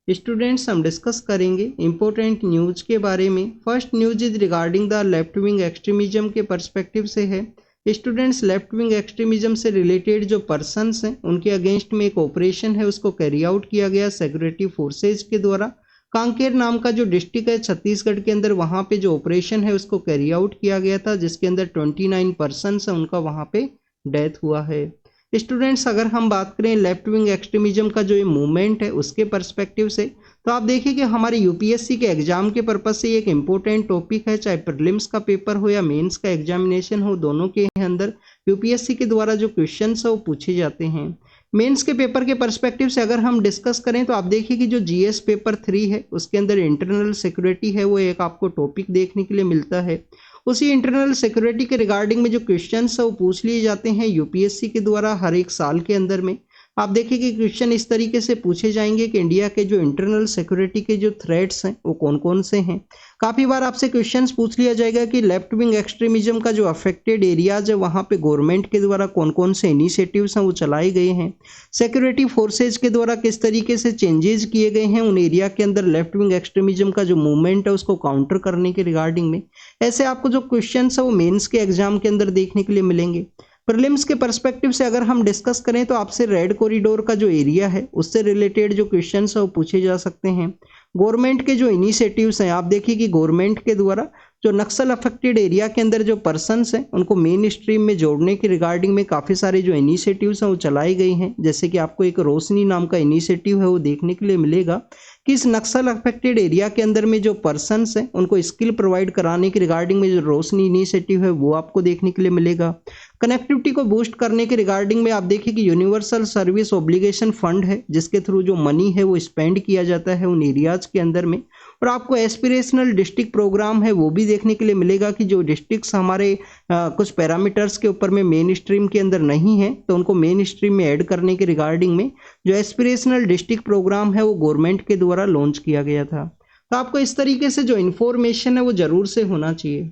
Students हम discuss करेंगे important news के बारे में। First news is regarding the left wing extremism के पर्सपेक्टिव से है। स्टूडेंट्स लेफ्ट विंग एक्सट्रीमिज्म से रिलेटेड जो पर्सन्स हैं उनके अगेंस्ट में एक ऑपरेशन है उसको कैरी आउट किया गया सिक्योरिटी फोर्सेज के द्वारा। कांकेर नाम का जो डिस्ट्रिक्ट है छत्तीसगढ़ के अंदर, वहाँ पे जो ऑपरेशन है उसको कैरी आउट किया गया था जिसके अंदर 29 पर्सन्स हैं उनका वहाँ पे डेथ हुआ है। स्टूडेंट्स अगर हम बात करें लेफ्ट विंग एक्सट्रीमिज्म का जो ये मूवमेंट है उसके पर्सपेक्टिव से, तो आप देखिए कि हमारे यूपीएससी के एग्जाम के पर्पज से एक इम्पोर्टेंट टॉपिक है, चाहे प्रीलिम्स का पेपर हो या मेंस का एग्जामिनेशन हो, दोनों के अंदर यूपीएससी के द्वारा जो क्वेश्चंस है वो पूछे जाते हैं। मेंस के पेपर के पर्सपेक्टिव से अगर हम डिस्कस करें तो आप देखिए कि जो जीएस पेपर 3 है उसके अंदर इंटरनल सिक्योरिटी है वो एक आपको टॉपिक देखने के लिए मिलता है। उसी इंटरनल सिक्योरिटी के रिगार्डिंग में जो क्वेश्चंस है वो पूछ लिए जाते हैं यूपीएससी के द्वारा हर एक साल के अंदर में। आप देखिए कि क्वेश्चन इस तरीके से पूछे जाएंगे कि इंडिया के जो इंटरनल सिक्योरिटी के जो थ्रेट्स हैं वो कौन कौन से हैं। काफ़ी बार आपसे क्वेश्चंस पूछ लिया जाएगा कि लेफ्ट विंग एक्सट्रीमिज्म का जो अफेक्टेड एरियाज है वहाँ पे गवर्नमेंट के द्वारा कौन कौन से इनिशिएटिव्स हैं वो चलाए गए हैं, सिक्योरिटी फोर्सेज के द्वारा किस तरीके से चेंजेस किए गए हैं उन एरिया के अंदर लेफ्ट विंग एक्सट्रीमिज्म का जो मूवमेंट है उसको काउंटर करने के रिगार्डिंग में। ऐसे आपको जो क्वेश्चन है वो मेन्स के एग्जाम के अंदर देखने के लिए मिलेंगे। प्रीलिम्स के पर्सपेक्टिव से अगर हम डिस्कस करें तो आपसे रेड कॉरिडोर का जो एरिया है उससे रिलेटेड जो क्वेश्चंस है वो पूछे जा सकते हैं। गवर्नमेंट के जो इनिशिएटिव्स हैं, आप देखिए कि गवर्नमेंट के द्वारा जो नक्सल अफेक्टेड एरिया के अंदर जो पर्सन्स हैं उनको मेन स्ट्रीम में जोड़ने के रिगार्डिंग में काफ़ी सारे जो इनिशिएटिव्स हैं वो चलाई गई हैं। जैसे कि आपको एक रोशनी नाम का इनिशिएटिव है वो देखने के लिए मिलेगा कि इस नक्सल अफेक्टेड एरिया के अंदर में जो पर्सन्स हैं उनको स्किल प्रोवाइड कराने के रिगार्डिंग में जो रोशनी इनिशिएटिव है वो आपको देखने के लिए मिलेगा। कनेक्टिविटी को बूस्ट करने के रिगार्डिंग में आप देखिए कि यूनिवर्सल सर्विस ऑब्लिगेशन फंड है जिसके थ्रू जो मनी है वो स्पेंड किया जाता है उन एरियाज के अंदर में। और आपको एस्पिरेशनल डिस्ट्रिक्ट प्रोग्राम है वो भी देखने के लिए मिलेगा कि जो डिस्ट्रिक्ट्स हमारे कुछ पैरामीटर्स के ऊपर में मेन स्ट्रीम के अंदर नहीं है तो उनको मेन स्ट्रीम में ऐड करने के रिगार्डिंग में जो एस्पिरेशनल डिस्ट्रिक्ट प्रोग्राम है वो गवर्नमेंट के द्वारा लॉन्च किया गया था। तो आपको इस तरीके से जो इन्फॉर्मेशन है वो जरूर से होना चाहिए।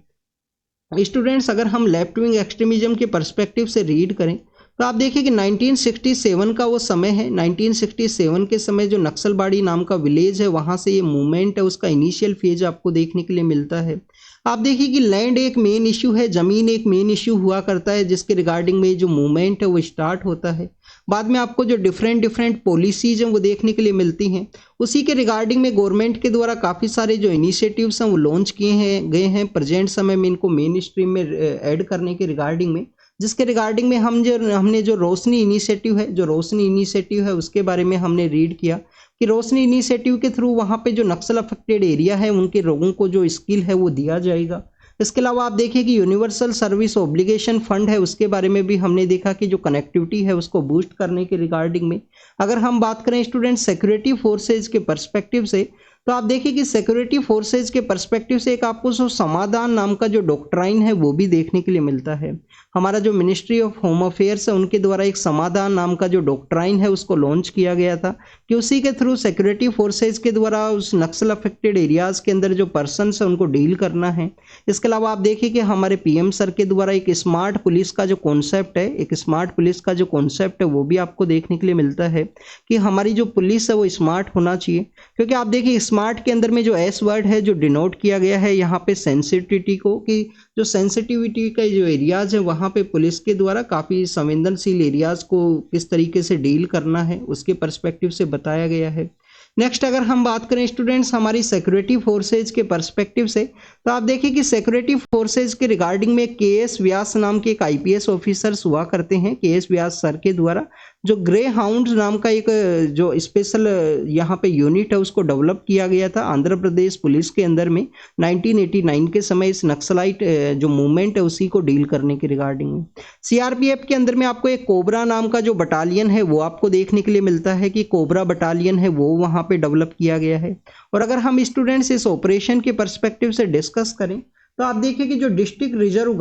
स्टूडेंट्स अगर हम लेफ्ट विंग एक्सट्रीमिज्म के पर्सपेक्टिव से रीड करें तो आप देखिए कि 1967 का वो समय है। 1967 के समय जो नक्सलबाड़ी नाम का विलेज है वहाँ से ये मूवमेंट है उसका इनिशियल फेज आपको देखने के लिए मिलता है। आप देखिए कि लैंड एक मेन इशू है, ज़मीन एक मेन इशू हुआ करता है जिसके रिगार्डिंग में जो मूवमेंट है वो स्टार्ट होता है। बाद में आपको जो डिफरेंट पॉलिसीज हैं वो देखने के लिए मिलती हैं। उसी के रिगार्डिंग में गवर्नमेंट के द्वारा काफ़ी सारे जो इनिशिएटिव्स हैं वो लॉन्च किए गए हैं प्रेजेंट समय में इनको मेन स्ट्रीम में ऐड करने के रिगार्डिंग में, जिसके रिगार्डिंग में हमने जो रोशनी इनिशिएटिव है उसके बारे में हमने रीड किया कि रोशनी इनिशिएटिव के थ्रू वहाँ पे जो नक्सल अफेक्टेड एरिया है उनके लोगों को जो स्किल है वो दिया जाएगा। इसके अलावा आप देखिए कि यूनिवर्सल सर्विस ऑब्लिगेशन फंड है उसके बारे में भी हमने देखा कि जो कनेक्टिविटी है उसको बूस्ट करने के रिगार्डिंग में। अगर हम बात करें स्टूडेंट सिक्योरिटी फोर्सेज के पर्सपेक्टिव से तो आप देखिए कि सिक्योरिटी फोर्सेज के पर्सपेक्टिव से एक आपको समाधान नाम का जो डॉक्ट्राइन है वो भी देखने के लिए मिलता है। हमारा जो मिनिस्ट्री ऑफ होम अफेयर्स है उनके द्वारा एक समाधान नाम का जो डॉक्ट्राइन है उसको लॉन्च किया गया था कि उसी के थ्रू सिक्योरिटी फोर्सेज के द्वारा उस नक्सल अफेक्टेड एरियाज के अंदर जो पर्सन्स है उनको डील करना है। इसके अलावा आप देखिए कि हमारे पीएम सर के द्वारा एक स्मार्ट पुलिस का जो कॉन्सेप्ट है, एक स्मार्ट पुलिस का जो कॉन्सेप्ट है वो भी आपको देखने के लिए मिलता है कि हमारी जो पुलिस है वो स्मार्ट होना चाहिए। क्योंकि आप देखिए स्मार्ट के अंदर में जो एस वर्ड है जो डिनोट किया गया है यहाँ पे सेंसिटिविटी को, कि जो सेंसिटिविटी का जो एरियाज है वहाँ पे पुलिस के द्वारा काफ़ी संवेदनशील एरियाज को किस तरीके से डील करना है उसके पर्सपेक्टिव से बताया गया है। नेक्स्ट अगर हम बात करें स्टूडेंट्स हमारी सिक्योरिटी फोर्सेज के पर्सपेक्टिव से तो आप देखिए कि सिक्योरिटी फोर्सेज के रिगार्डिंग में के.एस. व्यास नाम के एक आईपीएस ऑफिसर्स हुआ करते हैं। के.एस. व्यास सर के द्वारा जो ग्रे हाउंड नाम का एक जो स्पेशल यहाँ पे यूनिट है उसको डेवलप किया गया था आंध्र प्रदेश पुलिस के अंदर में 1989 के समय इस नक्सलाइट जो मूवमेंट है उसी को डील करने के रिगार्डिंग में। सीआरपीएफ के अंदर में आपको एक कोबरा नाम का जो बटालियन है वो आपको देखने के लिए मिलता है कि कोबरा बटालियन है वो वहाँ पे डेवलप किया गया है। और अगर हम स्टूडेंट्स इस ऑपरेशन के पर्सपेक्टिव से डिस्कस करें तो आप देखिए कि जो डिस्ट्रिक्ट रिजर्व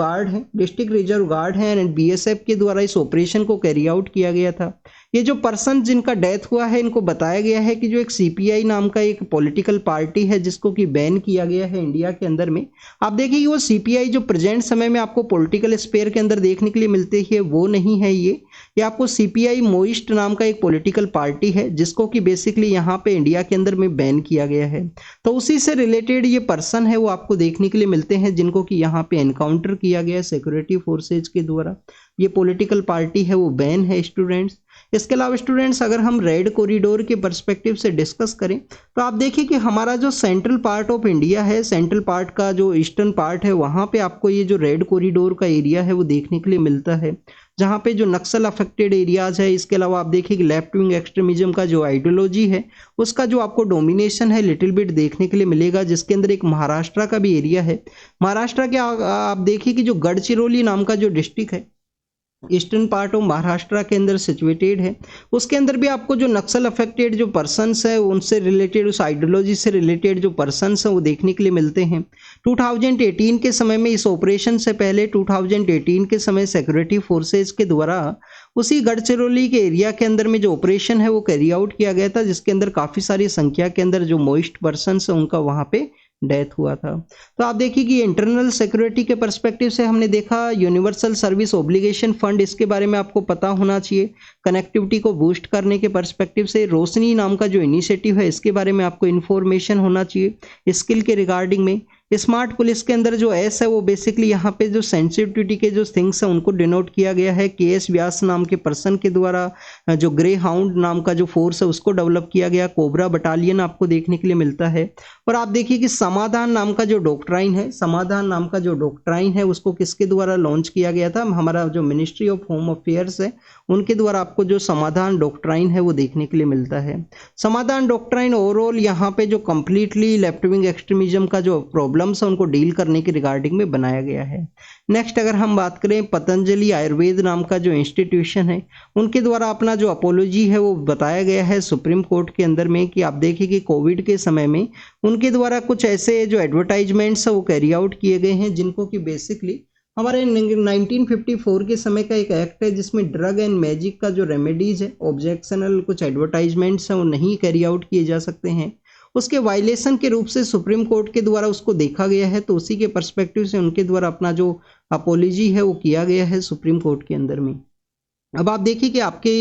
गार्ड है एंड बीएसएफ के द्वारा इस ऑपरेशन को कैरी आउट किया गया था। ये जो पर्सन जिनका डेथ हुआ है इनको बताया गया है कि जो एक सीपीआई नाम का एक पॉलिटिकल पार्टी है जिसको कि बैन किया गया है इंडिया के अंदर में। आप देखिए कि वो सीपीआई जो प्रेजेंट समय में आपको पॉलिटिकल स्पेयर के अंदर देखने के लिए मिलती है वो नहीं है। ये आपको सीपीआई मोइस्ट नाम का एक पॉलिटिकल पार्टी है जिसको कि बेसिकली यहाँ पे इंडिया के अंदर में बैन किया गया है। तो उसी से रिलेटेड ये पर्सन है वो आपको देखने के लिए मिलते हैं जिनको कि यहाँ पे एनकाउंटर किया गया है सिक्योरिटी फोर्सेज के द्वारा। ये पॉलिटिकल पार्टी है वो बैन है स्टूडेंट्स। इसके अलावा स्टूडेंट्स अगर हम रेड कॉरिडोर के पर्सपेक्टिव से डिस्कस करें तो आप देखिए कि हमारा जो सेंट्रल पार्ट ऑफ इंडिया है, सेंट्रल पार्ट का जो ईस्टर्न पार्ट है वहाँ पे आपको ये जो रेड कॉरिडोर का एरिया है वो देखने के लिए मिलता है जहाँ पे जो नक्सल अफेक्टेड एरियाज है। इसके अलावा आप देखिए कि लेफ्ट विंग एक्सट्रीमिज्म का जो आइडियोलॉजी है उसका जो आपको डोमिनेशन है लिटिल बिट देखने के लिए मिलेगा, जिसके अंदर एक महाराष्ट्र का भी एरिया है। महाराष्ट्र के आप देखिए कि जो गढ़चिरौली नाम का जो डिस्ट्रिक्ट है ईस्टर्न पार्ट ऑफ महाराष्ट्र के अंदर सिचुएटेड है, उसके अंदर भी आपको जो नक्सल अफेक्टेड जो पर्सन्स है उनसे रिलेटेड, उस आइडियोलॉजी से रिलेटेड जो पर्सन्स हैं वो देखने के लिए मिलते हैं। 2018 के समय में, इस ऑपरेशन से पहले 2018 के समय सिक्योरिटी फोर्सेज के द्वारा उसी गढ़चिरौली के एरिया के अंदर में जो ऑपरेशन है वो कैरी आउट किया गया था, जिसके अंदर काफ़ी सारी संख्या के अंदर जो मोइस्ट पर्सन्स हैं उनका वहाँ पे डेथ हुआ था। तो आप देखिए कि इंटरनल सिक्योरिटी के पर्सपेक्टिव से हमने देखा यूनिवर्सल सर्विस ओब्लिगेशन फंड, इसके बारे में आपको पता होना चाहिए। कनेक्टिविटी को बूस्ट करने के पर्सपेक्टिव से रोशनी नाम का जो इनिशिएटिव है इसके बारे में आपको इन्फॉर्मेशन होना चाहिए स्किल के रिगार्डिंग में। स्मार्ट पुलिस के अंदर जो एस है वो बेसिकली यहाँ पे जो सेंसिटिविटी के जो थिंग्स है उनको डिनोट किया गया है के.एस. व्यास नाम के पर्सन के द्वारा। जो ग्रे हाउंड नाम का जो फोर्स है उसको डेवलप किया गया, कोबरा बटालियन आपको देखने के लिए मिलता है। और आप देखिए कि समाधान नाम का जो डॉक्ट्राइन है, समाधान नाम का जो डॉक्ट्राइन है उसको किसके द्वारा लॉन्च किया गया था, हमारा जो मिनिस्ट्री ऑफ होम अफेयर्स है उनके द्वारा आपको जो समाधान डॉक्ट्राइन है वो देखने के लिए मिलता है। समाधान डॉक्ट्राइन ओवरऑल यहाँ पे जो कंप्लीटली लेफ्ट विंग एक्सट्रीमिज्म का जो प्रॉब्लम्स है उनको डील करने के रिगार्डिंग में बनाया गया है। नेक्स्ट अगर हम बात करें पतंजलि आयुर्वेद नाम का जो इंस्टीट्यूशन है उनके द्वारा अपना जो अपोलॉजी है वो बताया गया है सुप्रीम कोर्ट के अंदर में कि आप देखिए कि कोविड के समय में उनके द्वारा कुछ ऐसे जो एडवर्टाइजमेंट्स है वो कैरी आउट किए गए हैं जिनको कि बेसिकली हमारे 1954 के समय का एक एक्ट है जिसमें ड्रग एंड मैजिक का जो रेमेडीज है, ऑब्जेक्शनल कुछ एडवर्टाइजमेंट्स हैं वो नहीं कैरी आउट किए जा सकते हैं, उसके वायलेशन के रूप से सुप्रीम कोर्ट के द्वारा उसको देखा गया है। तो उसी के पर्सपेक्टिव से उनके द्वारा अपना जो अपोलॉजी है वो किया गया है सुप्रीम कोर्ट के अंदर में। अब आप देखिए कि आपके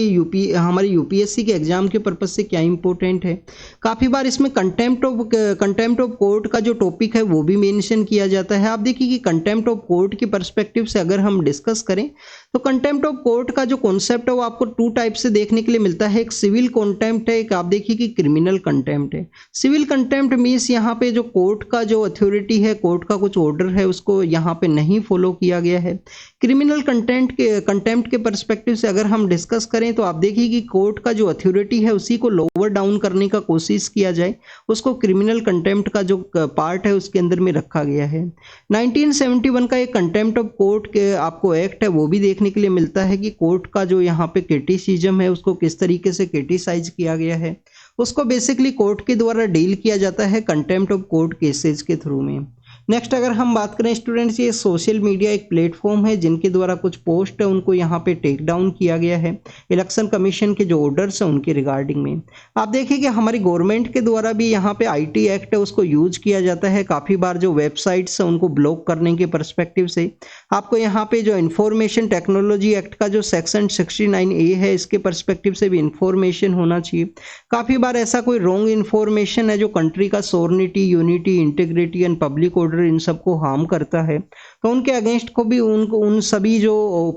हमारे यूपीएससी के एग्जाम के पर्पज से क्या इंपॉर्टेंट है, काफ़ी बार इसमें कंटेम्प्ट ऑफ कोर्ट का जो टॉपिक है वो भी मेंशन किया जाता है। आप देखिए कि कंटेम्प्ट ऑफ कोर्ट के पर्सपेक्टिव से अगर हम डिस्कस करें तो कंटेम्प्ट ऑफ कोर्ट का जो कॉन्सेप्ट है वो आपको टू टाइप से देखने के लिए मिलता है, एक सिविल कंटेम्प्ट है, एक आप देखिए कि क्रिमिनल कंटेम्प्ट है। सिविल कंटेम्प्ट मीन्स यहाँ पे जो कोर्ट का जो अथॉरिटी है, कोर्ट का कुछ ऑर्डर है उसको यहाँ पे नहीं फॉलो किया गया है। क्रिमिनल कंटेम्प्ट के पर्सपेक्टिव से अगर हम डिस्कस करें तो आप देखिए कि कोर्ट का जो अथॉरिटी है उसी को लोअर डाउन करने का कोशिश किया जाए, उसको क्रिमिनल कंटेम्प्ट का जो पार्ट है उसके अंदर में रखा गया है। 1971 का एक कंटेम्प्ट ऑफ कोर्ट के आपको एक्ट है वो भी देखने के लिए मिलता है कि कोर्ट का जो यहाँ पे क्रिटिसिज्म है उसको किस तरीके से क्रिटिसाइज किया गया है, उसको बेसिकली कोर्ट के द्वारा डील किया जाता है कंटेम्प्ट ऑफ कोर्ट केसेज के थ्रू में। नेक्स्ट अगर हम बात करें स्टूडेंट्स, ये सोशल मीडिया एक प्लेटफॉर्म है जिनके द्वारा कुछ पोस्ट है उनको यहाँ पे टेक डाउन किया गया है इलेक्शन कमीशन के जो ऑर्डर्स हैं उनके रिगार्डिंग में। आप देखिए कि हमारी गवर्नमेंट के द्वारा भी यहाँ पे आईटी एक्ट है उसको यूज किया जाता है, काफ़ी बार जो वेबसाइट्स हैं उनको ब्लॉक करने के परस्पेक्टिव से। आपको यहाँ पे जो इंफॉर्मेशन टेक्नोलॉजी एक्ट का जो सेक्शन 69A है इसके परस्पेक्टिव से भी इंफॉर्मेशन होना चाहिए। काफ़ी बार ऐसा कोई रॉन्ग इन्फॉर्मेशन है जो कंट्री का sovereignty, unity, integrity and public order इन सबको हार्म करता है, तो उनके अगेंस्ट को भी उन सभी जो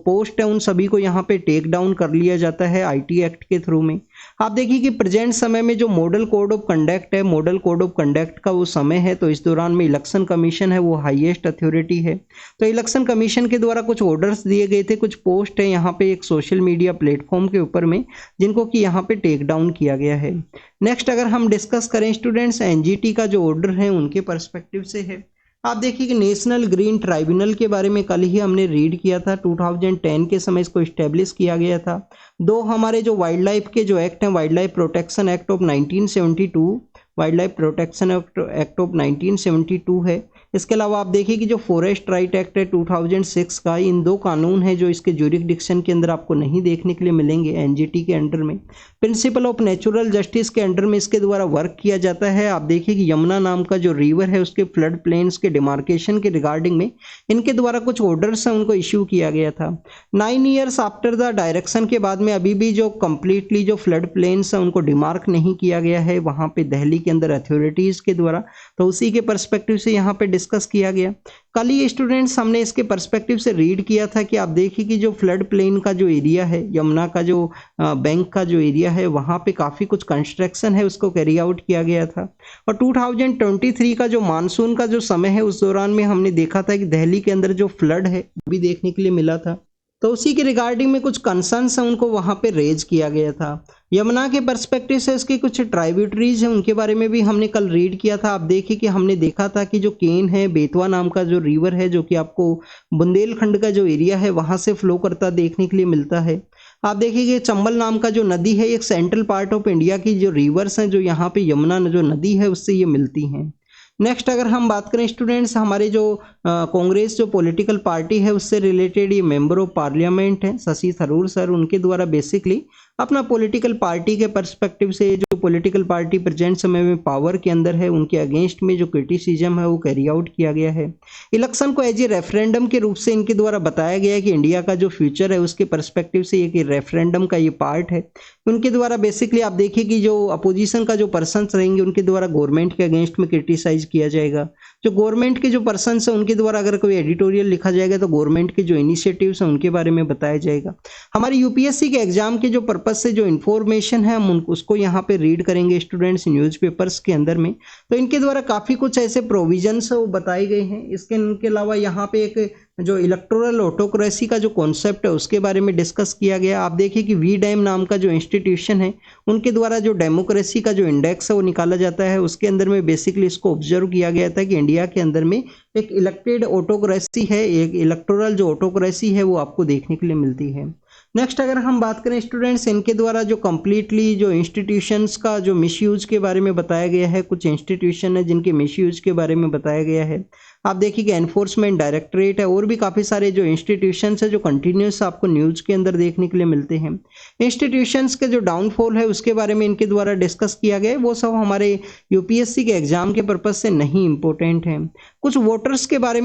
पोस्ट है उन सभी को यहाँ पे टेक डाउन कर लिया जाता है आईटी एक्ट के थ्रू में। आप देखिए कि प्रेजेंट समय में जो मॉडल कोड ऑफ कंडक्ट है, मॉडल कोड ऑफ कंडक्ट का वो समय है, तो इस दौरान में इलेक्शन कमीशन है वो हाईएस्ट अथॉरिटी है। तो इलेक्शन कमीशन के द्वारा कुछ ऑर्डर्स दिए गए थे, कुछ पोस्ट है यहाँ पे एक सोशल मीडिया प्लेटफॉर्म के ऊपर में जिनको कि यहाँ पे टेक डाउन किया गया है। नेक्स्ट अगर हम डिस्कस करें स्टूडेंट्स, एनजीटी का जो ऑर्डर है उनके परस्पेक्टिव से है। आप देखिए कि नेशनल ग्रीन ट्राइब्यूनल के बारे में कल ही हमने रीड किया था, 2010 के समय इसको इस्टेब्लिश किया गया था। दो हमारे जो वाइल्ड लाइफ के जो एक्ट हैं, wild life protection act of 1972, wild life protection act of 1972 है, इसके अलावा आप देखिए कि जो फॉरेस्ट राइट एक्ट है 2006 का, इन 2 कानून है जो इसके ज्यूरिसडिक्शन के अंदर आपको नहीं देखने के लिए मिलेंगे एनजीटी के अंडर में। प्रिंसिपल ऑफ नेचुरल जस्टिस के अंडर में इसके द्वारा वर्क किया जाता है। आप देखिए कि यमुना नाम का जो रिवर है उसके फ्लड प्लेन्स के डिमार्केशन के रिगार्डिंग में इनके द्वारा कुछ ऑर्डर्स हैं उनको इश्यू किया गया था। 9 ईयर्स आफ्टर द डायरेक्शन के बाद में अभी भी जो कंप्लीटली जो फ्लड प्लेन्स हैं उनको डिमार्क नहीं किया गया है वहाँ पे दिल्ली के अंदर अथॉरिटीज़ के द्वारा, तो उसी के पर्सपेक्टिव से यहाँ पे डिस्कस किया गया। कल ही स्टूडेंट्स हमने इसके पर्सपेक्टिव से रीड किया था कि आप देखिए कि जो फ्लड प्लेन का जो एरिया है, यमुना का जो बैंक का जो एरिया है वहाँ पे काफ़ी कुछ कंस्ट्रक्शन है उसको कैरी आउट किया गया था। और 2023 का जो मानसून का जो समय है उस दौरान में हमने देखा था कि दिल्ली के अंदर जो फ्लड है वो भी देखने के लिए मिला था, तो उसी के रिगार्डिंग में कुछ कंसर्न्स हैं उनको वहाँ पे रेज किया गया था। यमुना के पर्सपेक्टिव से इसके कुछ ट्राइब्यूटरीज हैं उनके बारे में भी हमने कल रीड किया था। आप देखिए कि हमने देखा था कि जो केन है, बेतवा नाम का जो रिवर है जो कि आपको बुंदेलखंड का जो एरिया है वहाँ से फ्लो करता देखने के लिए मिलता है। आप देखिए कि चंबल नाम का जो नदी है एक सेंट्रल पार्ट ऑफ इंडिया की जो रिवर्स हैं जो यहाँ पे यमुना जो नदी है उससे ये मिलती हैं। नेक्स्ट अगर हम बात करें स्टूडेंट्स, हमारे जो कांग्रेस जो पॉलिटिकल पार्टी है उससे रिलेटेड ये मेंबर ऑफ पार्लियामेंट हैं शशि थरूर सर, उनके द्वारा बेसिकली अपना पॉलिटिकल पार्टी के पर्सपेक्टिव से जो पॉलिटिकल पार्टी प्रेजेंट समय में पावर के अंदर है उनके अगेंस्ट में जो क्रिटिसिज्म है वो कैरी आउट किया गया है। इलेक्शन को एज ए रेफरेंडम के रूप से इनके द्वारा बताया गया है कि इंडिया का जो फ्यूचर है उसके पर्सपेक्टिव से एक रेफरेंडम का ये पार्ट है। उनके द्वारा बेसिकली आप देखिए कि जो अपोजिशन का जो पर्सन्स रहेंगे उनके द्वारा गवर्नमेंट के अगेंस्ट में क्रिटिसाइज किया जाएगा। जो गवर्नमेंट के जो पर्सन्स हैं उनके द्वारा अगर कोई एडिटोरियल लिखा जाएगा तो गवर्नमेंट के जो इनिशिएटिव्स हैं उनके बारे में बताया जाएगा। हमारी यूपीएससी के एग्जाम के जो पर्पज से जो इन्फॉर्मेशन है हम उसको यहाँ पे रीड करेंगे स्टूडेंट्स न्यूज़पेपर्स के अंदर में, तो इनके द्वारा काफ़ी कुछ ऐसे प्रोविजंस वो बताए गए हैं। इनके अलावा यहाँ पे एक जो इलेक्टोरल ऑटोक्रेसी का जो कॉन्सेप्ट है उसके बारे में डिस्कस किया गया। आप देखिए कि वी डैम नाम का जो इंस्टीट्यूशन है उनके द्वारा जो डेमोक्रेसी का जो इंडेक्स है वो निकाला जाता है, उसके अंदर में बेसिकली इसको ऑब्जर्व किया गया था कि इंडिया के अंदर में एक इलेक्टेड ऑटोक्रेसी है, एक इलेक्टोरल जो ऑटोक्रेसी है वो आपको देखने के लिए मिलती है। नेक्स्ट अगर हम बात करें स्टूडेंट्स, इनके द्वारा जो कम्प्लीटली जो इंस्टीट्यूशंस का जो मिसयूज के बारे में बताया गया है, कुछ इंस्टीट्यूशन है जिनके मिसयूज के बारे में बताया गया है। आप देखिए कि एनफोर्समेंट डायरेक्टरेट है और भी काफ़ी सारे जो इंस्टीट्यूशंस है जो कंटिन्यूस आपको न्यूज़ के अंदर देखने के लिए मिलते हैं। इंस्टीट्यूशंस के जो डाउनफॉल है उसके बारे में इनके द्वारा डिस्कस किया गया, वो सब हमारे यूपीएससी के एग्जाम के पर्पज से नहीं इंपॉर्टेंट है। कुछ वोटर्स के बारे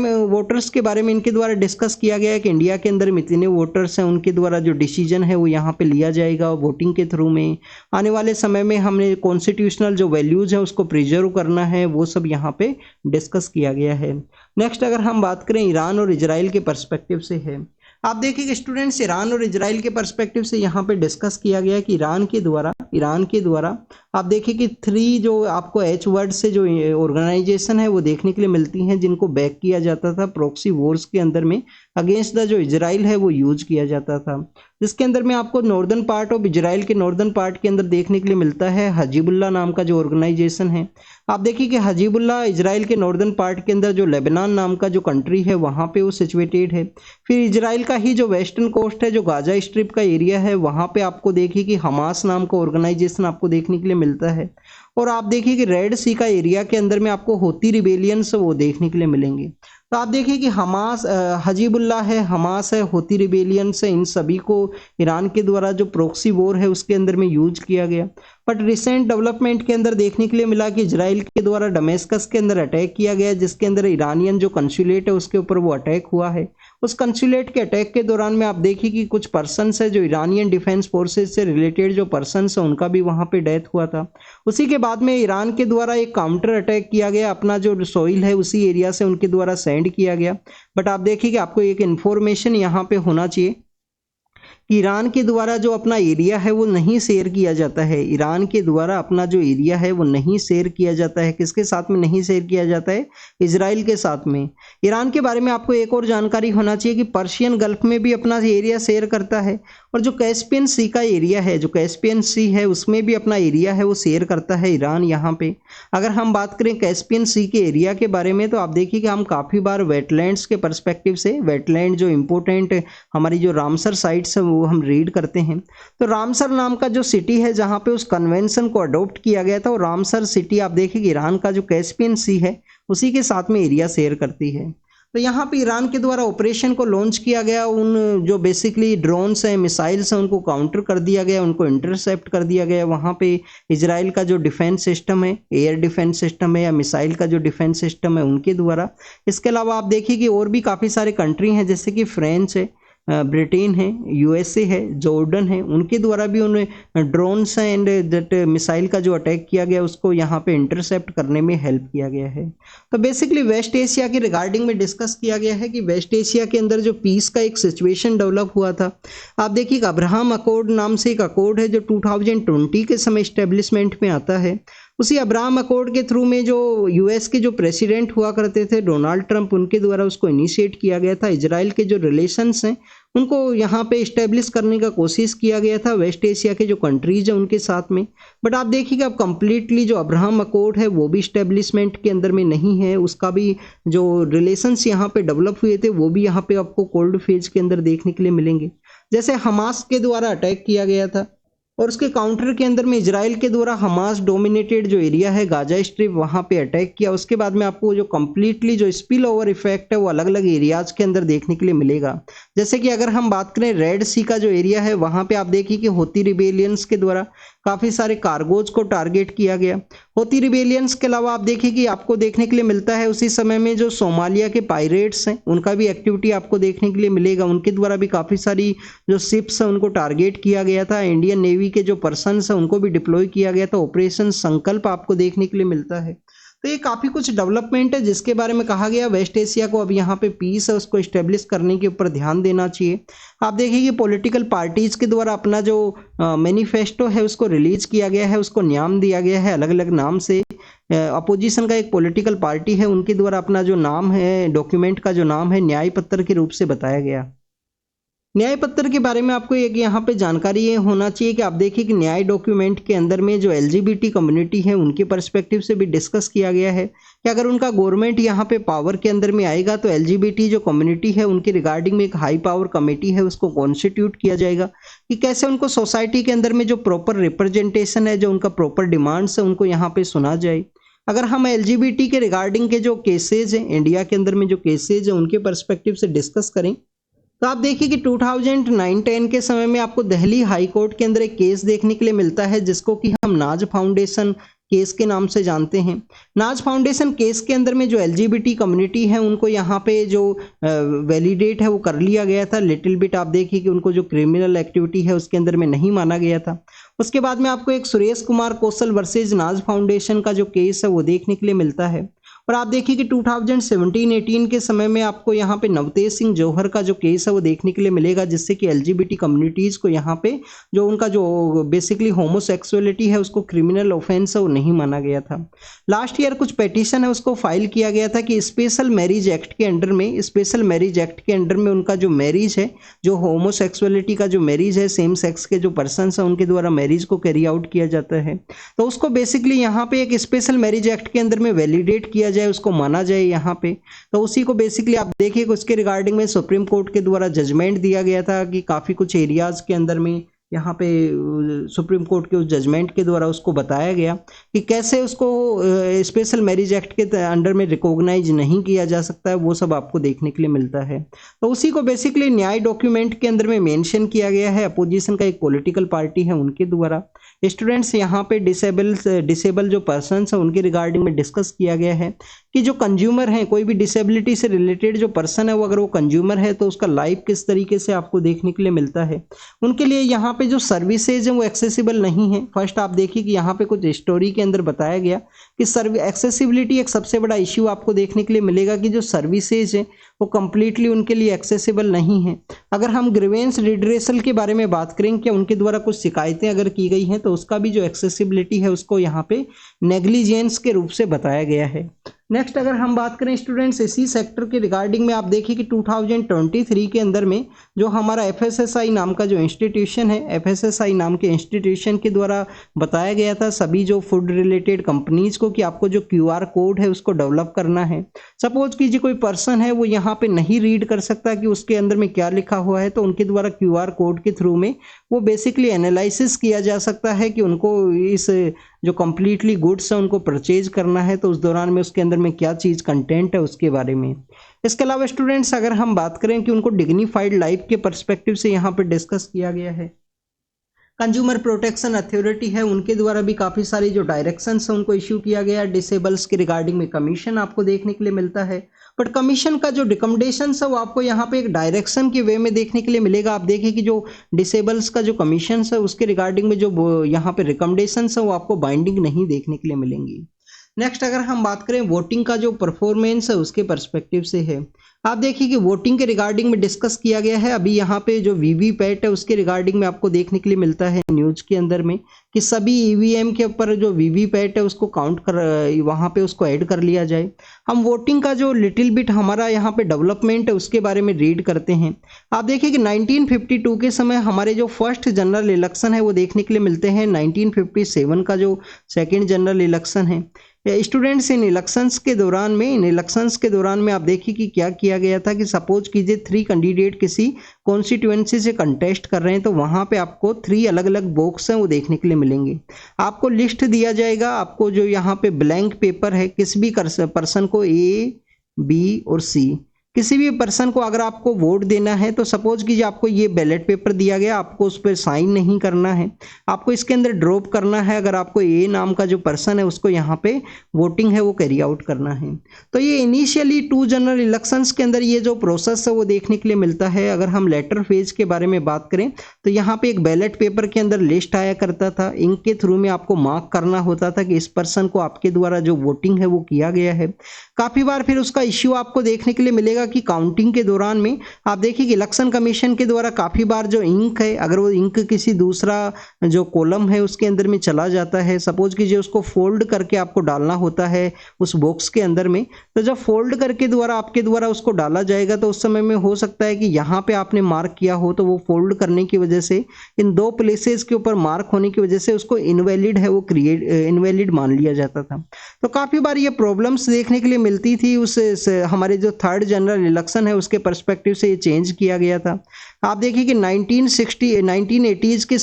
में इनके द्वारा डिस्कस किया गया है कि इंडिया के अंदर में इतने वोटर्स हैं, उनके द्वारा जो डिसीजन है वो यहाँ पे लिया जाएगा वोटिंग के थ्रू में। आने वाले समय में हमने कॉन्स्टिट्यूशनल जो वैल्यूज़ है उसको प्रिजर्व करना है, वो सब यहाँ पे डिस्कस किया गया है। नेक्स्ट अगर हम बात करें ईरान और इजराइल के पर्सपेक्टिव से है, आप देखिए कि स्टूडेंट्स ईरान और इजराइल के पर्सपेक्टिव से यहाँ पे डिस्कस किया गया है कि ईरान के द्वारा आप देखिए कि 3 जो आपको एच वर्ड से जो ऑर्गेनाइजेशन है वो देखने के लिए मिलती हैं जिनको बैक किया जाता था प्रॉक्सी वॉर्स के अंदर में अगेंस्ट द जो इजराइल है वो यूज किया जाता था, जिसके अंदर में आपको नॉर्दर्न पार्ट ऑफ इजराइल के नॉर्दर्न पार्ट के अंदर देखने के लिए मिलता है हजीबुल्लाह नाम का जो ऑर्गेनाइजेशन है। आप देखिए कि हजीबुल्लाह इजराइल के नॉर्दर्न पार्ट के अंदर जो लेबनान नाम का जो कंट्री है वहाँ पे वो सिचुएटेड है। फिर इजराइल का ही जो वेस्टर्न कोस्ट है जो गाजा स्ट्रिप का एरिया है वहाँ पे आपको देखिए कि हमास नाम का ऑर्गेनाइजेशन आपको देखने के लिए मिलता है। और आप देखिए कि रेड सी का एरिया के अंदर में आपको होती रिबेलियंस वो देखने के लिए मिलेंगे। तो आप देखिए कि हजीबुल्लाह है, हमास है, होती रिबेलियंस है, इन सभी को ईरान के द्वारा जो प्रॉक्सी वॉर है उसके अंदर में यूज किया गया। बट रिसेंट डेवलपमेंट के अंदर देखने के लिए मिला कि इजराइल के द्वारा दमिश्क के अंदर अटैक किया गया, जिसके अंदर ईरानियन जो कंसुलेट है उसके ऊपर वो अटैक हुआ है। उस कंसुलेट के अटैक के दौरान में आप देखिए कि कुछ पर्सन्स है जो ईरानियन डिफेंस फोर्सेस से रिलेटेड जो पर्सन्स है उनका भी वहाँ पे डेथ हुआ था। उसी के बाद में ईरान के द्वारा एक काउंटर अटैक किया गया, अपना जो सोइल है उसी एरिया से उनके द्वारा सेंड किया गया। बट आप देखिए कि आपको एक इन्फॉर्मेशन यहाँ पे होना चाहिए कि ईरान के द्वारा जो अपना एरिया है वो नहीं शेयर किया जाता है। ईरान के द्वारा अपना जो एरिया है वो नहीं शेयर किया जाता है। किसके साथ में नहीं शेयर किया जाता है? इजराइल के साथ में। ईरान के बारे में आपको एक और जानकारी होना चाहिए कि पर्शियन गल्फ में भी अपना एरिया शेयर करता है, और जो कैस्पियन सी का एरिया है, जो कैस्पियन सी है उसमें भी अपना एरिया है वो शेयर करता है ईरान। यहाँ पे अगर हम बात करें कैस्पियन सी के एरिया के बारे में तो आप देखिए कि हम काफ़ी बार वेटलैंड्स के पर्सपेक्टिव से, वेटलैंड जो इम्पोर्टेंट हमारी जो रामसर साइट्स है वो वो हम रीड करते हैं तो रामसर नाम का जो सिटी है जहाँ पे उस कन्वेंशन को अडॉप्ट किया गया था, और रामसर सिटी आप देखिए ईरान का जो कैस्पियन सी है उसी के साथ में एरिया शेयर करती है। तो यहाँ पे ईरान के द्वारा ऑपरेशन को लॉन्च किया गया, उन जो बेसिकली ड्रोन्स हैं, मिसाइल्स हैं, उनको काउंटर कर दिया गया, उनको इंटरसेप्ट कर दिया गया। वहाँ पे इजराइल का जो डिफेंस सिस्टम है, एयर डिफेंस सिस्टम है या मिसाइल का जो डिफेंस सिस्टम है उनके द्वारा। इसके अलावा आप देखिए कि और भी काफ़ी सारे कंट्री हैं जैसे कि फ्रांस है, ब्रिटेन है, यूएसए है, जॉर्डन है, उनके द्वारा भी उन्हें ड्रोन्स एंड दैट मिसाइल का जो अटैक किया गया उसको यहाँ पे इंटरसेप्ट करने में हेल्प किया गया है। तो बेसिकली वेस्ट एशिया के रिगार्डिंग में डिस्कस किया गया है कि वेस्ट एशिया के अंदर जो पीस का एक सिचुएशन डेवलप हुआ था। आप देखिए अब्राहम अकॉर्ड नाम से एक अकॉर्ड है जो 2020 के समय इस्टेब्लिशमेंट में आता है। उसी अब्राहम अकॉर्ड के थ्रू में जो यूएस के जो प्रेसिडेंट हुआ करते थे डोनाल्ड ट्रंप, उनके द्वारा उसको इनिशिएट किया गया था। इजराइल के जो रिलेशंस हैं उनको यहाँ पे इस्टेब्लिश करने का कोशिश किया गया था वेस्ट एशिया के जो कंट्रीज हैं उनके साथ में। बट आप देखिएगा अब कंप्लीटली जो अब्राहम अकॉर्ड है वो भी इस्टेब्लिशमेंट के अंदर में नहीं है, उसका भी जो रिलेशंस यहाँ पे डेवलप हुए थे वो भी यहाँ पे आपको कोल्ड फेज के अंदर देखने के लिए मिलेंगे। जैसे हमास के द्वारा अटैक किया गया था और उसके काउंटर के अंदर में इजराइल के द्वारा हमास डोमिनेटेड जो एरिया है गाजा स्ट्रिप वहाँ पे अटैक किया। उसके बाद में आपको जो कम्प्लीटली जो स्पिल ओवर इफेक्ट है वो अलग अलग एरियाज के अंदर देखने के लिए मिलेगा। जैसे कि अगर हम बात करें रेड सी का जो एरिया है वहाँ पे आप देखिए कि होती रिबेलियंस के द्वारा काफ़ी सारे कार्गोज को टारगेट किया गया। होती रिबेलियंस के अलावा आप देखिए कि आपको देखने के लिए मिलता है उसी समय में जो सोमालिया के पायरेट्स हैं उनका भी एक्टिविटी आपको देखने के लिए मिलेगा। उनके द्वारा भी काफ़ी सारी जो शिप्स हैं उनको टारगेट किया गया था। इंडियन नेवी के जो पर्सन्स हैं उनको भी डिप्लॉय किया गया था। ऑपरेशन संकल्प आपको देखने के लिए मिलता है। तो ये काफ़ी कुछ डेवलपमेंट है जिसके बारे में कहा गया वेस्ट एशिया को अब यहाँ पे पीस है उसको इस्टेब्लिश करने के ऊपर ध्यान देना चाहिए। आप देखिए कि पॉलिटिकल पार्टीज के द्वारा अपना जो मैनिफेस्टो है उसको रिलीज किया गया है, उसको नाम दिया गया है अलग अलग नाम से। अपोजिशन का एक पॉलिटिकल पार्टी है उनके द्वारा अपना जो नाम है डॉक्यूमेंट का जो नाम है न्याय पत्र के रूप से बताया गया। न्याय पत्र के बारे में आपको एक यहाँ पे जानकारी ये होना चाहिए कि आप देखिए कि न्याय डॉक्यूमेंट के अंदर में जो एलजीबीटी कम्युनिटी है उनके पर्सपेक्टिव से भी डिस्कस किया गया है कि अगर उनका गवर्नमेंट यहाँ पे पावर के अंदर में आएगा तो एलजीबीटी जो कम्युनिटी है उनके रिगार्डिंग में एक हाई पावर कमेटी है उसको कॉन्स्टिट्यूट किया जाएगा कि कैसे उनको सोसाइटी के अंदर में जो प्रॉपर रिप्रेजेंटेशन है, जो उनका प्रॉपर डिमांड्स है उनको यहाँ पे सुना जाए। अगर हम एलजीबीटी के रिगार्डिंग के जो केसेज हैं इंडिया के अंदर में जो केसेज हैं उनके पर्सपेक्टिव से डिस्कस करें तो आप देखिए कि 2009-10 के समय में आपको दिल्ली हाई कोर्ट के अंदर एक केस देखने के लिए मिलता है जिसको कि हम नाज फाउंडेशन केस के नाम से जानते हैं। नाज फाउंडेशन केस के अंदर में जो एलजीबीटी कम्युनिटी है उनको यहाँ पे जो वैलिडेट है वो कर लिया गया था लिटिल बिट। आप देखिए कि उनको जो क्रिमिनल एक्टिविटी है उसके अंदर में नहीं माना गया था। उसके बाद में आपको एक सुरेश कुमार कौशल वर्सेज नाज फाउंडेशन का जो केस है वो देखने के लिए मिलता है। और आप देखिए कि 2017-18 के समय में आपको यहाँ पे नवतेज सिंह जौहर का जो केस है वो देखने के लिए मिलेगा जिससे कि एलजीबीटी कम्युनिटीज़ को यहाँ पे जो उनका जो बेसिकली होमोसेक्सुअलिटी है उसको क्रिमिनल ऑफेंस है वो नहीं माना गया था। लास्ट ईयर कुछ पेटिशन है उसको फाइल किया गया था कि स्पेशल मैरिज एक्ट के अंडर में, स्पेशल मैरिज एक्ट के अंडर में उनका जो मैरिज है, जो होमोसेक्सुअलिटी का जो मैरिज है, सेम सेक्स के जो पर्सनस है उनके द्वारा मैरिज को कैरी आउट किया जाता है तो उसको बेसिकली यहाँ पे एक स्पेशल मैरिज एक्ट के अंदर में वैलिडेट किया जाए, उसको माना जाए यहाँ पे। तो उसी को बेसिकली आप देखिए उसके रिगार्डिंग में सुप्रीम कोर्ट के द्वारा जजमेंट दिया गया था कि काफ़ी कुछ एरियाज के अंदर में यहाँ पे सुप्रीम कोर्ट के उस जजमेंट के द्वारा उसको बताया गया कि कैसे उसको स्पेशल मैरिज एक्ट के अंडर में रिकॉग्नाइज नहीं किया जा सकता है, वो सब आपको देखने के लिए मिलता है। तो उसी को बेसिकली न्याय डॉक्यूमेंट के अंदर में मेंशन किया गया है। अपोजिशन का एक पॉलिटिकल पार्टी है उनके द्वारा स्टूडेंट्स यहाँ पे डिसेबल जो पर्सन्स हैं उनके रिगार्डिंग में डिस्कस किया गया है कि जो कंज्यूमर हैं, कोई भी डिसेबिलिटी से रिलेटेड जो पर्सन है वो अगर वो कंज्यूमर है तो उसका लाइफ किस तरीके से आपको देखने के लिए मिलता है। उनके लिए यहाँ पे जो सर्विसेज हैं वो एक्सेसिबल नहीं है। फर्स्ट आप देखिए कि यहाँ पे कुछ स्टोरी के अंदर बताया गया कि एक्सेसिबिलिटी एक सबसे बड़ा इश्यू आपको देखने के लिए मिलेगा कि जो सर्विसेज हैं वो कम्प्लीटली उनके लिए एक्सेसिबल नहीं है। अगर हम ग्रीवेंस रिड्रेसल के बारे में बात करें कि उनके द्वारा कुछ शिकायतें अगर की गई हैं तो उसका भी जो एक्सेसिबिलिटी है उसको यहाँ पे नेग्लिजेंस के रूप से बताया गया है। नेक्स्ट अगर हम बात करें स्टूडेंट्स इसी सेक्टर के रिगार्डिंग में, आप देखिए कि 2023 के अंदर में जो हमारा एफएसएसआई नाम का जो इंस्टीट्यूशन है, एफएसएसआई नाम के इंस्टीट्यूशन के द्वारा बताया गया था सभी जो फूड रिलेटेड कंपनीज को कि आपको जो क्यूआर कोड है उसको डेवलप करना है। सपोज कीजिए कोई पर्सन है वो यहाँ पे नहीं रीड कर सकता कि उसके अंदर में क्या लिखा हुआ है, तो उनके द्वारा क्यूआर कोड के थ्रू में वो बेसिकली एनालिसिस किया जा सकता है कि उनको इस जो कम्प्लीटली गुड्स है उनको परचेज करना है, तो उस दौरान में उसके अंदर में क्या चीज़ कंटेंट है उसके बारे में। इसके अलावा स्टूडेंट्स अगर हम बात करें कि उनको डिग्निफाइड लाइफ के पर्सपेक्टिव से यहाँ पे डिस्कस किया गया है, कंज्यूमर प्रोटेक्शन अथॉरिटी है उनके द्वारा भी काफ़ी सारी जो डायरेक्शंस है उनको इश्यू किया गया। डिसेबल्स के रिगार्डिंग में कमीशन आपको देखने के लिए मिलता है, बट कमीशन का जो रिकमेंडेशंस है वो आपको यहाँ पे एक डायरेक्शन के वे में देखने के लिए मिलेगा। आप देखिए कि जो डिसेबल्स का जो कमीशन है उसके रिगार्डिंग में जो यहाँ पे रिकमेंडेशंस है वो आपको बाइंडिंग नहीं देखने के लिए मिलेंगी। नेक्स्ट अगर हम बात करें वोटिंग का जो परफॉर्मेंस है उसके पर्सपेक्टिव से है, आप देखिए कि वोटिंग के रिगार्डिंग में डिस्कस किया गया है। अभी यहाँ पे जो वीवीपैट है उसके रिगार्डिंग में आपको देखने के लिए मिलता है न्यूज के अंदर में कि सभी ईवीएम के ऊपर जो वीवीपैट है उसको काउंट कर वहाँ पे उसको ऐड कर लिया जाए। हम वोटिंग का जो लिटिल बिट हमारा यहाँ पे डेवलपमेंट है उसके बारे में रीड करते हैं। आप देखिए कि 1952 के समय हमारे जो फर्स्ट जनरल इलेक्शन है वो देखने के लिए मिलते हैं। 1957 का जो सेकेंड जनरल इलेक्शन है, स्टूडेंट्स इन इलेक्शंस के दौरान में आप देखिए कि क्या किया गया था कि सपोज कीजिए 3 कैंडिडेट किसी कॉन्स्टिट्यूएंसी से कंटेस्ट कर रहे हैं, तो वहाँ पे आपको 3 अलग अलग बॉक्स हैं वो देखने के लिए मिलेंगे। आपको लिस्ट दिया जाएगा, आपको जो यहाँ पे ब्लैंक पेपर है किसी भी पर्सन को ए बी और सी किसी भी पर्सन को अगर आपको वोट देना है तो सपोज कीजिए आपको ये बैलेट पेपर दिया गया, आपको उस पर साइन नहीं करना है, आपको इसके अंदर ड्रॉप करना है। अगर आपको ए नाम का जो पर्सन है उसको यहाँ पे वोटिंग है वो कैरी आउट करना है। तो ये इनिशियली 2 जनरल इलेक्शंस के अंदर ये जो प्रोसेस है वो देखने के लिए मिलता है। अगर हम लेटर फेज के बारे में बात करें तो यहाँ पे एक बैलेट पेपर के अंदर लिस्ट आया करता था, इंक के थ्रू में आपको मार्क करना होता था कि इस पर्सन को आपके द्वारा जो वोटिंग है वो किया गया है। काफ़ी बार फिर उसका इश्यू आपको देखने के लिए मिलेगा कि काउंटिंग के दौरान में आप देखिए कि इलेक्शन कमीशन के द्वारा काफ़ी बार जो इंक है अगर वो इंक किसी दूसरा जो कॉलम है उसके अंदर में चला जाता है, सपोज कीजिए उसको फोल्ड करके आपको डालना होता है उस बॉक्स के अंदर में, तो जब फोल्ड करके आपके द्वारा उसको डाला जाएगा तो उस समय में हो सकता है कि यहाँ पे आपने मार्क किया हो तो वो फोल्ड करने की वजह से इन 2 प्लेसेस के ऊपर मार्क होने की वजह से उसको इनवैलिड है वो इनवैलिड मान लिया जाता था। तो काफ़ी बार ये प्रॉब्लम्स देखने के लिए मिलती थी। उस हमारे जो 3rd जनरल इलेक्शन है उसके पर्सपेक्टिव से ये चेंज किया गया था। आप देखिए कि 1980s के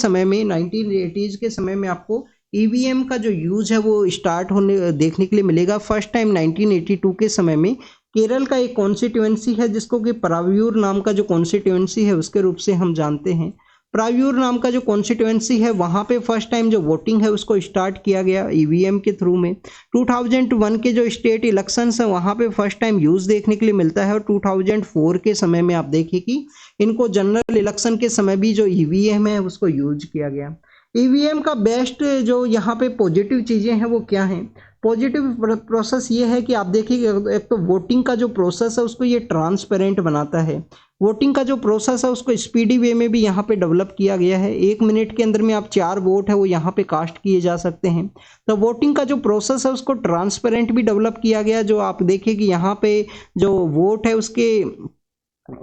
समय में आपको ईवीएम का जो यूज है वो स्टार्ट होने देखने के लिए मिलेगा। फर्स्ट टाइम 1982 के समय में केरल का एक कॉन्स्टिट्यूएंसी है जिसको कि पराव्यूर नाम का जो कॉन्स्टिट्यूएंसी है उसके रूप से हम जानते हैं। पराव्यूर नाम का जो कॉन्स्टिट्यूएंसी है वहाँ पे फर्स्ट टाइम जो वोटिंग है उसको स्टार्ट किया गया ईवीएम के थ्रू में। 2001 के जो स्टेट इलेक्शंस हैं वहाँ पे फर्स्ट टाइम यूज़ देखने के लिए मिलता है, और 2004 के समय में आप देखिए कि इनको जनरल इलेक्शन के समय भी जो ईवीएम है उसको यूज किया गया। ईवीएम का बेस्ट जो यहाँ पे पॉजिटिव चीज़ें हैं वो क्या हैं? पॉजिटिव प्रोसेस ये है कि आप देखिए एक तो वोटिंग का जो प्रोसेस है उसको ये ट्रांसपेरेंट बनाता है। वोटिंग का जो प्रोसेस है उसको स्पीडी वे में भी यहाँ पे डेवलप किया गया है। 1 मिनट के अंदर में आप 4 वोट है वो यहाँ पे कास्ट किए जा सकते हैं। तो वोटिंग का जो प्रोसेस है उसको ट्रांसपेरेंट भी डेवलप किया गया। जो आप देखिए कि यहाँ पे जो वोट है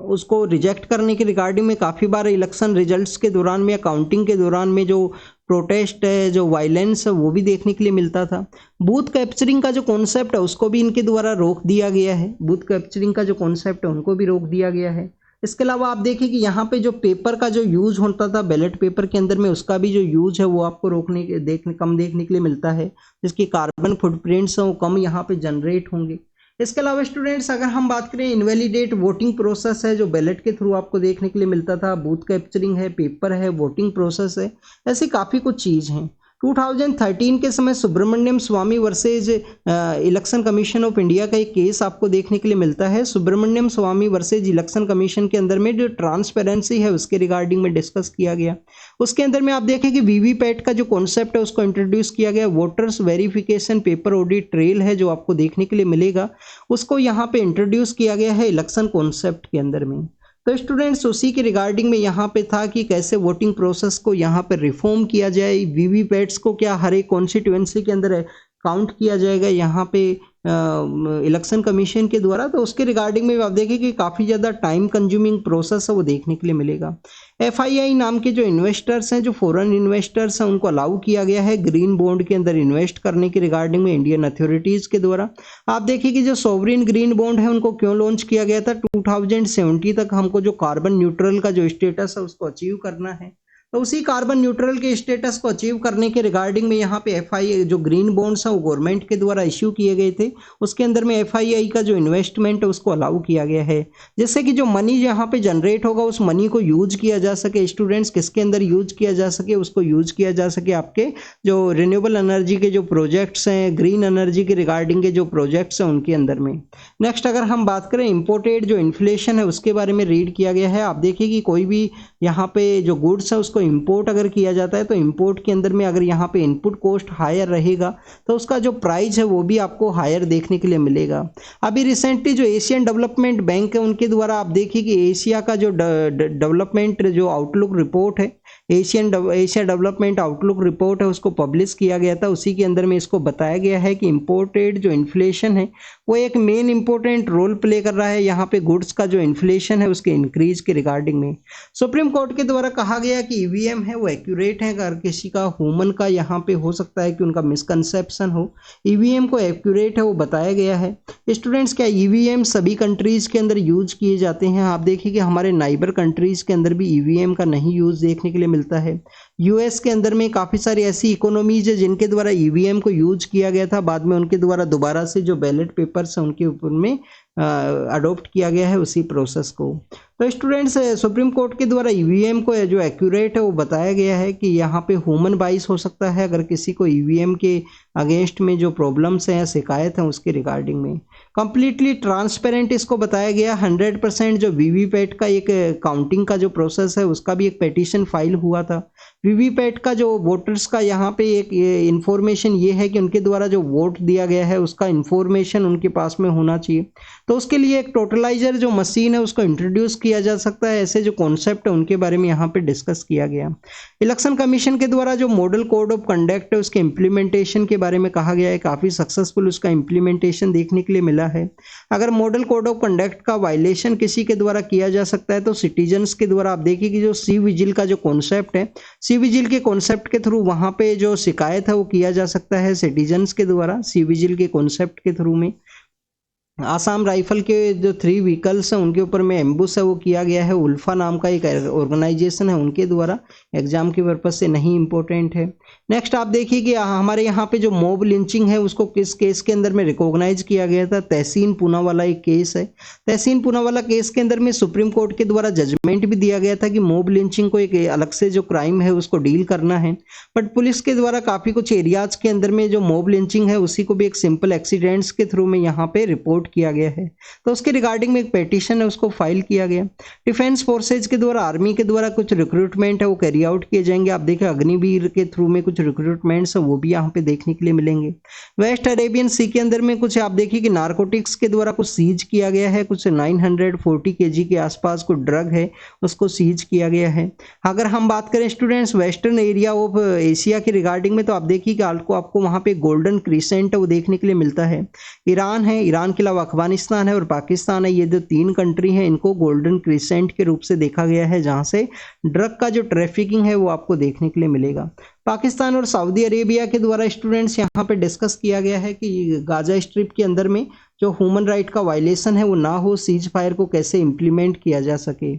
उसको रिजेक्ट करने के रिगार्डिंग में काफ़ी बार इलेक्शन रिजल्ट्स के दौरान में या काउंटिंग के दौरान में जो प्रोटेस्ट है जो वायलेंस है वो भी देखने के लिए मिलता था। बूथ कैप्चरिंग का जो कॉन्सेप्ट है उसको भी इनके द्वारा रोक दिया गया है। बूथ कैप्चरिंग का जो कॉन्सेप्ट है उनको भी रोक दिया गया है। इसके अलावा आप देखिए कि यहाँ पे जो पेपर का जो यूज होता था बैलेट पेपर के अंदर में उसका भी जो यूज है वो आपको कम देखने के लिए मिलता है, जिसकी कार्बन फुटप्रिंट्स हैं वो कम यहाँ पे जनरेट होंगे। इसके अलावा स्टूडेंट्स अगर हम बात करें इनवैलिडेट वोटिंग प्रोसेस है जो बैलेट के थ्रू आपको देखने के लिए मिलता था, बूथ कैप्चरिंग है, पेपर है, वोटिंग प्रोसेस है, ऐसी काफ़ी कुछ चीज़ हैं। 2013 के समय Subramanian Swamy versus election commission of India का एक केस आपको देखने के लिए मिलता है। Subramanian Swamy versus election commission के अंदर में जो ट्रांसपेरेंसी है उसके रिगार्डिंग में डिस्कस किया गया। उसके अंदर में आप देखें कि वीवीपैट का जो कॉन्सेप्ट है उसको इंट्रोड्यूस किया गया। Voters verification paper audit trail है जो आपको देखने के लिए मिलेगा, उसको यहाँ पे इंट्रोड्यूस किया गया है इलेक्शन कॉन्सेप्ट के अंदर में। तो स्टूडेंट्स उसी के रिगार्डिंग में यहाँ पे था कि कैसे वोटिंग प्रोसेस को यहाँ पे रिफॉर्म किया जाए, वीवीपैट्स को क्या हर एक कॉन्स्टिट्यूएंसी के अंदर काउंट किया जाएगा यहाँ पे इलेक्शन कमीशन के द्वारा, तो उसके रिगार्डिंग में आप देखें कि काफ़ी ज़्यादा टाइम कंज्यूमिंग प्रोसेस है वो देखने के लिए मिलेगा। FII नाम के जो इन्वेस्टर्स हैं, जो फॉरेन इन्वेस्टर्स हैं, उनको अलाउ किया गया है ग्रीन बॉन्ड के अंदर इन्वेस्ट करने के रिगार्डिंग में इंडियन अथॉरिटीज़ के द्वारा। आप देखिए कि जो सॉवरिन ग्रीन बॉन्ड है उनको क्यों लॉन्च किया गया था, 2070 तक हमको जो कार्बन न्यूट्रल का जो स्टेटस है उसको अचीव करना है। तो उसी कार्बन न्यूट्रल के स्टेटस को अचीव करने के रिगार्डिंग में यहाँ पे FII जो ग्रीन बॉन्ड्स हैं वो गवर्नमेंट के द्वारा इश्यू किए गए थे, उसके अंदर में FII का जो इन्वेस्टमेंट है उसको अलाउ किया गया है, जिससे कि जो मनी यहाँ पे जनरेट होगा उस मनी को यूज किया जा सके। स्टूडेंट्स किसके अंदर यूज किया जा सके, उसको यूज किया जा सके आपके जो रिन्यूएबल एनर्जी के जो प्रोजेक्ट्स हैं, ग्रीन एनर्जी के रिगार्डिंग के जो प्रोजेक्ट्स हैं उनके अंदर में। नेक्स्ट अगर हम बात करें इंपोर्टेड जो इन्फ्लेशन है उसके बारे में रीड किया गया है। आप देखिए कि कोई भी यहाँ पे जो गुड्स है उसको इंपोर्ट अगर किया जाता है तो इंपोर्ट के अंदर में अगर यहाँ पे इनपुट कॉस्ट हायर रहेगा तो उसका जो प्राइस है वो भी आपको हायर देखने के लिए मिलेगा। अभी रिसेंटली जो एशियन डेवलपमेंट बैंक है उनके द्वारा आप देखिए कि एशिया का जो डेवलपमेंट जो आउटलुक रिपोर्ट है, एशिया डेवलपमेंट आउटलुक रिपोर्ट है उसको पब्लिश किया गया था। उसी के अंदर में इसको बताया गया है कि इंपोर्टेड जो इन्फ्लेशन है वो एक मेन इंपॉर्टेंट रोल प्ले कर रहा है यहाँ पे गुड्स का जो इन्फ्लेशन है उसके इंक्रीज के रिगार्डिंग में। सुप्रीम कोर्ट के द्वारा कहा गया कि ईवीएम है वो एक्यूरेट है, अगर किसी का ह्यूमन का यहाँ पे हो सकता है कि उनका मिसकंसेप्शन हो, ईवीएम को एक्यूरेट है वो बताया गया है। स्टूडेंट्स क्या ईवीएम सभी कंट्रीज के अंदर यूज किए जाते हैं? आप देखिए कि हमारे नाइबर कंट्रीज के अंदर भी ईवीएम का नहीं यूज देखने के लिए मिलता है। यूएस के अंदर में काफ़ी सारी ऐसी इकोनॉमीज है जिनके द्वारा ईवीएम को यूज किया गया था, बाद में उनके द्वारा दोबारा से जो बैलेट पेपर्स हैं उनके ऊपर में अडोप्ट किया गया है उसी प्रोसेस को। तो स्टूडेंट्स सुप्रीम कोर्ट के द्वारा ईवीएम को जो एक्यूरेट है वो बताया गया है कि यहाँ पे ह्यूमन बाइस हो सकता है अगर किसी को ईवीएम के अगेंस्ट में जो प्रॉब्लम्स हैं या शिकायत हैं उसके रिगार्डिंग में। कंप्लीटली ट्रांसपेरेंट इसको बताया गया। 100% जो वीवीपैट का एक काउंटिंग का जो प्रोसेस है उसका भी एक पेटिशन फाइल हुआ था। वीवीपैट का जो वोटर्स का यहाँ पे एक इंफॉर्मेशन ये है कि उनके द्वारा जो वोट दिया गया है उसका इंफॉर्मेशन उनके पास में होना चाहिए, तो उसके लिए एक टोटलाइजर जो मशीन है उसको इंट्रोड्यूस किया जा सकता है। ऐसे जो कॉन्सेप्ट है उनके बारे में यहाँ पे डिस्कस किया गया। इलेक्शन कमीशन के द्वारा जो मॉडल कोड ऑफ कंडक्ट है उसके इम्प्लीमेंटेशन के बारे में कहा गया है, काफ़ी सक्सेसफुल उसका इम्प्लीमेंटेशन देखने के लिए मिला है। अगर मॉडल कोड ऑफ कंडक्ट का वायलेशन किसी के द्वारा किया जा सकता है तो सिटीजन्स के द्वारा आप देखिए कि जो सी विजिल का जो कॉन्सेप्ट है, सी विजिल के कॉन्सेप्ट के थ्रू वहाँ पे जो शिकायत है वो किया जा सकता है सिटीजन्स के द्वारा सी विजिल के कॉन्सेप्ट के थ्रू में। आसाम राइफल के जो 3 व्हीकल्स हैं उनके ऊपर में एम्बुश है वो किया गया है, उल्फा नाम का एक ऑर्गेनाइजेशन है उनके द्वारा, एग्जाम के पर्पज से नहीं इंपॉर्टेंट है। नेक्स्ट आप देखिए कि हमारे यहाँ पे जो मॉब लिंचिंग है उसको किस केस के अंदर में रिकॉग्नाइज किया गया था, तहसीन पूनावाला एक केस है। तहसीन पूनावाला केस के अंदर में सुप्रीम कोर्ट के द्वारा जजमेंट भी दिया गया था कि मॉब लिंचिंग को एक अलग से जो क्राइम है उसको डील करना है, बट पुलिस के द्वारा काफ़ी कुछ एरियाज के अंदर में जो मॉब लिंचिंग है उसी को भी एक सिंपल एक्सीडेंट्स के थ्रू में यहाँ पे रिपोर्ट किया गया है, तो उसके रिगार्डिंग में एक पेटिशन है उसको फाइल किया गया। डिफेंस फोर्सेज के द्वारा आर्मी के द्वारा कुछ रिक्रूटमेंट है वो कैरी आउट किए जाएंगे। आप देखें अग्निवीर के थ्रू में कुछ रिक्रूटमेंट्स हैं वो भी यहाँ पे देखने के लिए मिलेंगे। वेस्ट अरेबियन सी के अंदर में कुछ आप देखिए कि नारकोटिक्स के द्वारा कुछ सीज किया गया है, कुछ 940 kg के आसपास कुछ ड्रग है उसको सीज किया गया है। अगर हम बात करें students western area of Asia के रिगार्डिंग में तो आप देखिए कि आपको वहाँ पे गोल्डन क्रिसेंट है वो देखने के लिए मिलता है। ईरान है, ईरान के अलावा अफगानिस्तान है और पाकिस्तान है, ये जो 3 कंट्री हैं इनको गोल्डन क्रिसेंट के रूप से देखा गया है जहाँ से ड्रग का जो ट्रैफिकिंग है वो आपको देखने के लिए मिलेगा। पाकिस्तान और सऊदी अरेबिया के द्वारा स्टूडेंट्स यहाँ पे डिस्कस किया गया है कि गाजा स्ट्रिप के अंदर में जो ह्यूमन राइट का वायलेशन है वो ना हो, सीज फायर को कैसे इम्प्लीमेंट किया जा सके।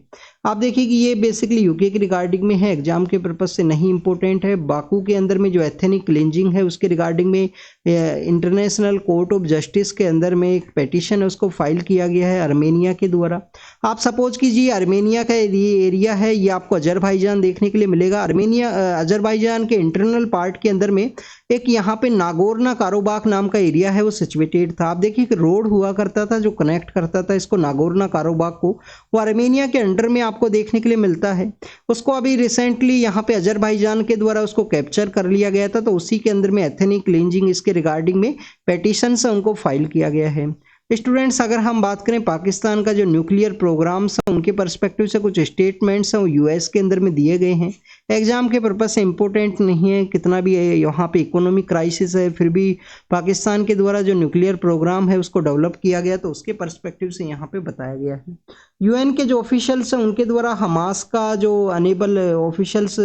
आप देखिए कि ये बेसिकली यूके के रिगार्डिंग में है, एग्जाम के पर्पज से नहीं इंपॉर्टेंट है। बाकू के अंदर में जो एथनिक क्लिंजिंग है उसके रिगार्डिंग में इंटरनेशनल कोर्ट ऑफ जस्टिस के अंदर में एक पेटिशन है उसको फाइल किया गया है आर्मेनिया के द्वारा। आप सपोज कीजिए आर्मेनिया का एरिया है ये आपको अजरबैजान देखने के लिए मिलेगा। आर्मेनिया अजरबैजान के इंटरनल पार्ट के अंदर में एक यहाँ पे नागोर्नो काराबाख नाम का एरिया है वो सिचुएटेड था। आप देखिए रोड हुआ करता था जो कनेक्ट करता था इसको नागोर्नो काराबाख को, वो आर्मेनिया के अंडर में आपको देखने के लिए मिलता है। उसको अभी रिसेंटली यहाँ पे अजरबैजान के द्वारा उसको कैप्चर कर लिया गया था, तो उसी के अंदर में एथनिक क्लिंजिंग इसके रिगार्डिंग में पेटिशन से उनको फाइल किया गया है। स्टूडेंट्स अगर हम बात करें पाकिस्तान का जो न्यूक्लियर प्रोग्राम्स है उनके पर्सपेक्टिव से कुछ स्टेटमेंट्स हैं वो यूएस के अंदर में दिए गए हैं। एग्जाम के पर्पज से इम्पोर्टेंट नहीं है, कितना भी यहाँ पे इकोनॉमिक क्राइसिस है फिर भी पाकिस्तान के द्वारा जो न्यूक्लियर प्रोग्राम है उसको डेवलप किया गया तो उसके पर्सपेक्टिव से यहाँ पे बताया गया है। यूएन के जो ऑफिशियल्स हैं उनके द्वारा हमास का जो अनेबल ऑफिशियल्स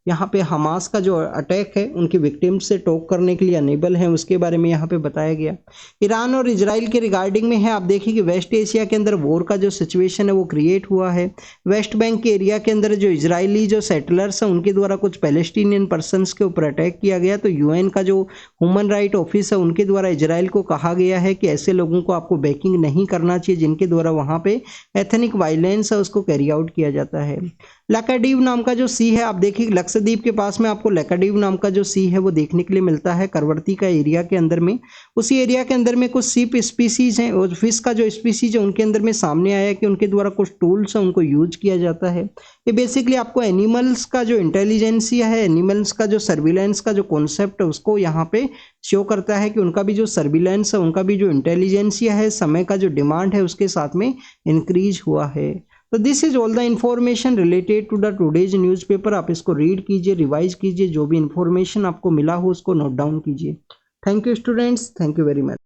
यहाँ पे हमास का जो अटैक है उनकी विक्टिम से टॉक करने के लिए अनेबल है, उसके बारे में यहाँ पे बताया गया। ईरान और इजराइल के रिगार्डिंग में है, आप देखिए कि वेस्ट एशिया के अंदर वॉर का जो सिचुएशन है वो क्रिएट हुआ है। वेस्ट बैंक के एरिया के अंदर जो इजरायली जो सेटलर्स हैं उनके द्वारा कुछ पैलेस्टीनियन पर्सनस के ऊपर अटैक किया गया, तो यूएन का जो ह्यूमन राइट ऑफिस है उनके द्वारा इजराइल को कहा गया है कि ऐसे लोगों को आपको बैकिंग नहीं करना चाहिए जिनके द्वारा वहाँ पे एथनिक वायलेंस है उसको कैरी आउट किया जाता है। लक्षद्वीप नाम का जो सी है, आप देखिए लक्षद्वीप के पास में आपको लक्षद्वीप नाम का जो सी है वो देखने के लिए मिलता है करवर्ती का एरिया के अंदर में। उसी एरिया के अंदर में कुछ सीप स्पीसीज हैं और फिश का जो स्पीसीज है उनके अंदर में सामने आया कि उनके द्वारा कुछ टूल्स हैं उनको यूज किया जाता है। ये बेसिकली आपको एनिमल्स का जो इंटेलिजेंसिया है, एनिमल्स का जो सर्विलेंस का जो कॉन्सेप्ट है उसको यहाँ पे शो करता है कि उनका भी जो सर्विलेंस है, उनका भी जो इंटेलिजेंसिया है, समय का जो डिमांड है उसके साथ में इंक्रीज हुआ है। तो this is all the information related to the today's newspaper. आप इसको रीड कीजिए, रिवाइज कीजिए, जो भी इंफॉर्मेशन आपको मिला हो उसको नोट डाउन कीजिए। Thank you students, thank you very much.